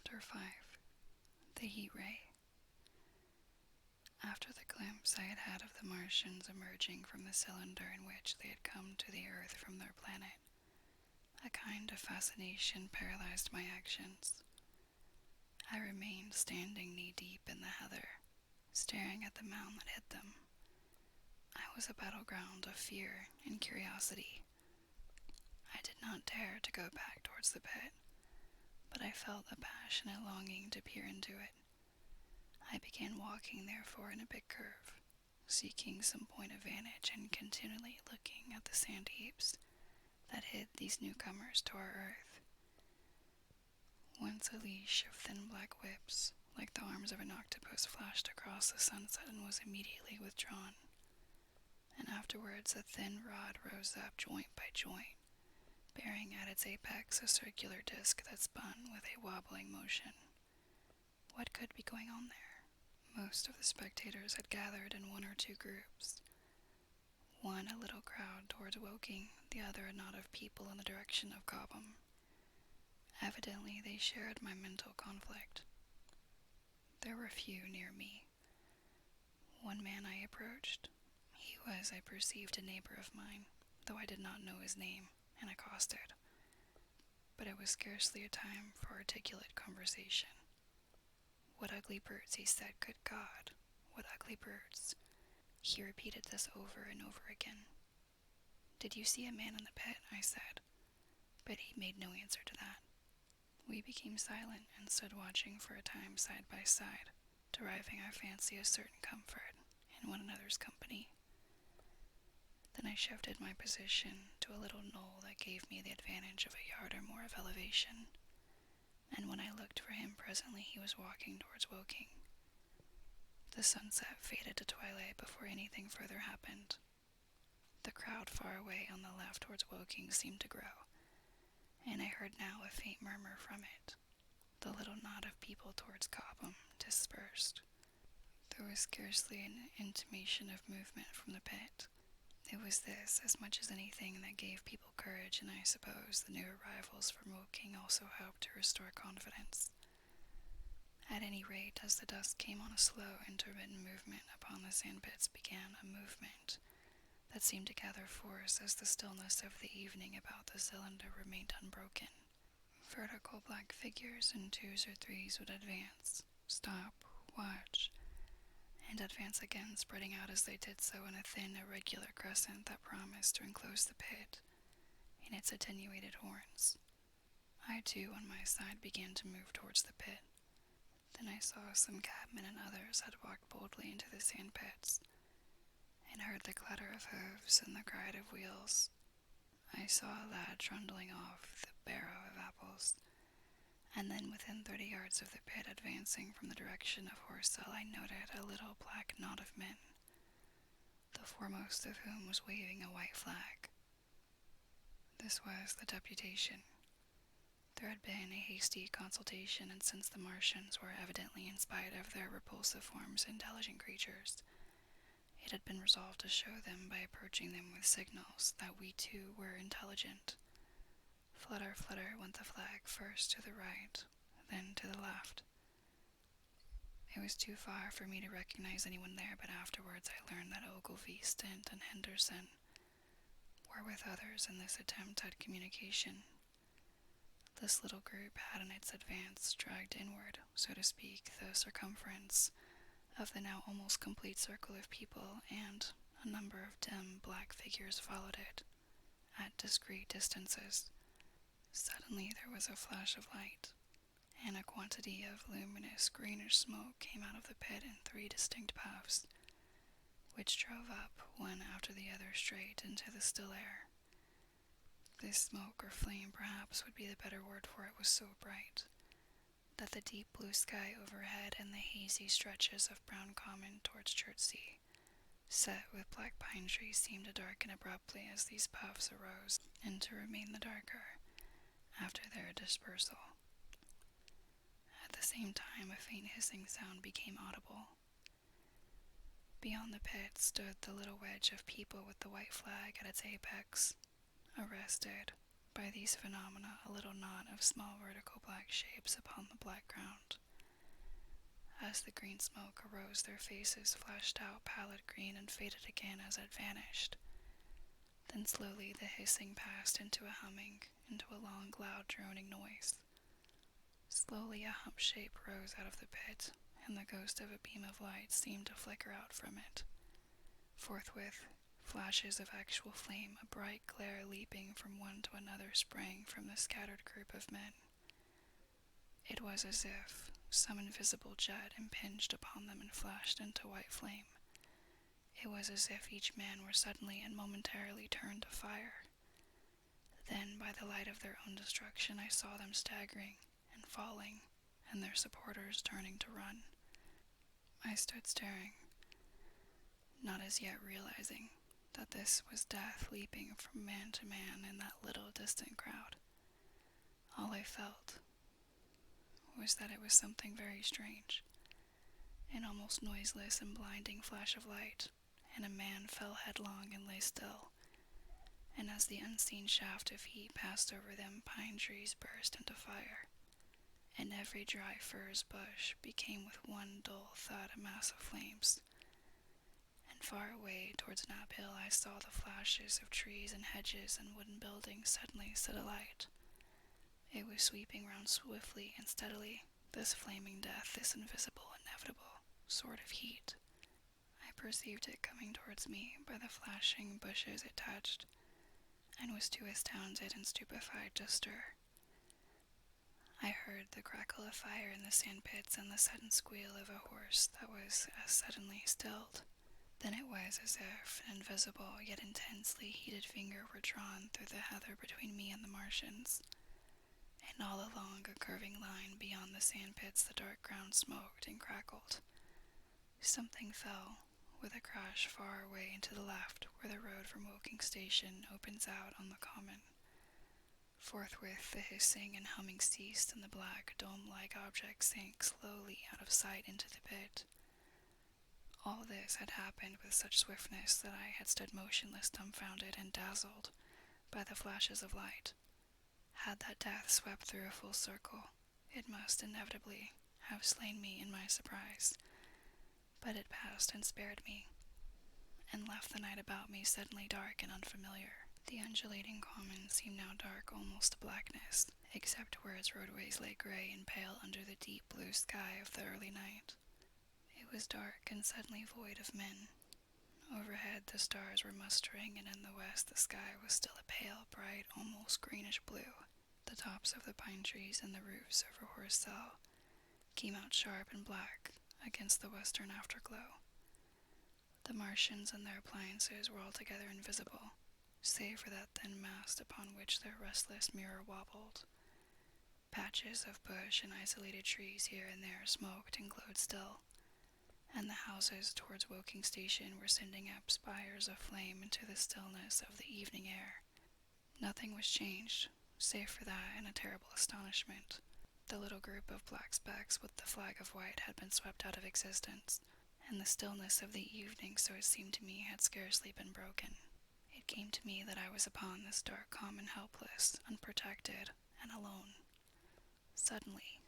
Chapter 5. The Heat Ray. After the glimpse I had had of the Martians emerging from the cylinder in which they had come to the Earth from their planet, a kind of fascination paralyzed my actions. I remained standing knee-deep in the heather, staring at the mound that hid them. I was a battleground of fear and curiosity. I did not dare to go back towards the pit, but I felt a passionate longing to peer into it. I began walking, therefore, in a big curve, seeking some point of vantage and continually looking at the sand heaps that hid these newcomers to our Earth. Once a leash of thin black whips, like the arms of an octopus, flashed across the sunset and was immediately withdrawn, and afterwards a thin rod rose up joint by joint, bearing at its apex a circular disc that spun with a wobbling motion. What could be going on there? Most of the spectators had gathered in one or two groups. One a little crowd towards Woking, the other a knot of people in the direction of Cobham. Evidently they shared my mental conflict. There were few near me. One man I approached. He was, I perceived, a neighbor of mine, though I did not know his name, and accosted. But it was scarcely a time for articulate conversation. "What ugly birds," he said. "Good God, what ugly birds." He repeated this over and over again. "Did you see a man in the pit?" I said, but he made no answer to that. We became silent and stood watching for a time side by side, deriving, I fancy, a certain comfort in one another's company. Then I shifted my position to a little knoll that gave me the advantage of a yard or more of elevation, and when I looked for him presently he was walking towards Woking. The sunset faded to twilight before anything further happened. The crowd far away on the left towards Woking seemed to grow, and I heard now a faint murmur from it. The little knot of people towards Cobham dispersed. There was scarcely an intimation of movement from the pit. It was this, as much as anything, that gave people courage, and I suppose the new arrivals from Woking also helped to restore confidence. At any rate, as the dusk came on, a slow, intermittent movement upon the sandpits began, a movement that seemed to gather force as the stillness of the evening about the cylinder remained unbroken. Vertical black figures in twos or threes would advance, stop, watch, and advance again, spreading out as they did so in a thin, irregular crescent that promised to enclose the pit in its attenuated horns. I, too, on my side, began to move towards the pit. Then I saw some cabmen and others had walked boldly into the sandpits, and heard the clatter of hoofs and the gride of wheels. I saw a lad trundling off the barrow of apples, and then within 30 yards of the pit, advancing from the direction of Horsell, I noted a little black knot of men, the foremost of whom was waving a white flag. This was the deputation. There had been a hasty consultation, and since the Martians were evidently, in spite of their repulsive forms, intelligent creatures, it had been resolved to show them by approaching them with signals that we too were intelligent. Flutter, flutter went the flag, first to the right, then to the left. It was too far for me to recognize anyone there, but afterwards I learned that Ogilvy, Stent, and Henderson were with others in this attempt at communication. This little group had in its advance dragged inward, so to speak, the circumference of the now almost complete circle of people, and a number of dim black figures followed it, at discreet distances. Suddenly there was a flash of light, and a quantity of luminous greenish smoke came out of the pit in 3 distinct puffs, which drove up, one after the other, straight into the still air. This smoke, or flame perhaps would be the better word for it, was so bright that the deep blue sky overhead and the hazy stretches of brown common towards Chertsey, set with black pine trees, seemed to darken abruptly as these puffs arose, and to remain the darker after their dispersal. At the same time, a faint hissing sound became audible. Beyond the pit stood the little wedge of people with the white flag at its apex, arrested, by these phenomena a little knot of small vertical black shapes upon the black ground. As the green smoke arose, their faces flashed out pallid green and faded again as it vanished. Then slowly the hissing passed into a humming, into a long, loud, droning noise. Slowly a hump shape rose out of the pit, and the ghost of a beam of light seemed to flicker out from it. Forthwith, flashes of actual flame, a bright glare leaping from one to another, sprang from the scattered group of men. It was as if some invisible jet impinged upon them and flashed into white flame. It was as if each man were suddenly and momentarily turned to fire. Then, by the light of their own destruction, I saw them staggering and falling, and their supporters turning to run. I stood staring, not as yet realizing that this was death leaping from man to man in that little distant crowd. All I felt was that it was something very strange. An almost noiseless and blinding flash of light, and a man fell headlong and lay still. And as the unseen shaft of heat passed over them, pine trees burst into fire, and every dry furze bush became with one dull thud a mass of flames. And far away towards Knapp Hill I saw the flashes of trees and hedges and wooden buildings suddenly set alight. It was sweeping round swiftly and steadily, this flaming death, this invisible, inevitable sort of heat. I perceived it coming towards me by the flashing bushes it touched, and was too astounded and stupefied to stir. I heard the crackle of fire in the sandpits and the sudden squeal of a horse that was as suddenly stilled. Then it was as if an invisible yet intensely heated finger were drawn through the heather between me and the Martians, and all along a curving line beyond the sandpits the dark ground smoked and crackled. Something fell with a crash far away into the left, where the road from Woking Station opens out on the common. Forthwith the hissing and humming ceased, and the black, dome-like object sank slowly out of sight into the pit. All this had happened with such swiftness that I had stood motionless, dumbfounded, and dazzled by the flashes of light. Had that death swept through a full circle, it must inevitably have slain me in my surprise. But it passed and spared me, and left the night about me suddenly dark and unfamiliar. The undulating common seemed now dark almost to blackness, except where its roadways lay gray and pale under the deep blue sky of the early night. It was dark and suddenly void of men. Overhead the stars were mustering, and in the west the sky was still a pale, bright, almost greenish blue. The tops of the pine trees and the roofs over Horsell came out sharp and black against the western afterglow. The Martians and their appliances were altogether invisible, save for that thin mast upon which their restless mirror wobbled. Patches of bush and isolated trees here and there smoked and glowed still, and the houses towards Woking Station were sending up spires of flame into the stillness of the evening air. Nothing was changed, save for that and a terrible astonishment. The little group of black specks with the flag of white had been swept out of existence, and the stillness of the evening, so it seemed to me, had scarcely been broken. It came to me that I was upon this dark common, helpless, unprotected, and alone. Suddenly,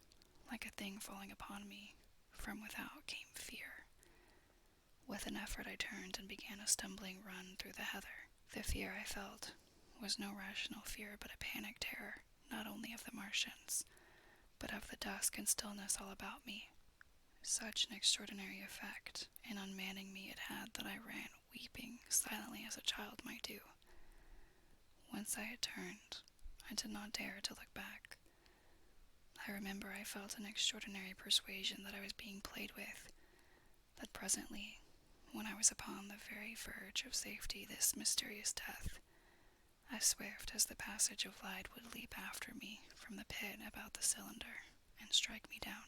like a thing falling upon me, from without came fear. With an effort I turned and began a stumbling run through the heather. The fear I felt was no rational fear, but a panic terror, not only of the Martians, but of the dusk and stillness all about me. Such an extraordinary effect in unmanning me it had that I ran weeping silently as a child might do. Once I had turned, I did not dare to look back. I remember I felt an extraordinary persuasion that I was being played with, that presently, when I was upon the very verge of safety, this mysterious death, as swift as the passage of light, would leap after me from the pit about the cylinder and strike me down.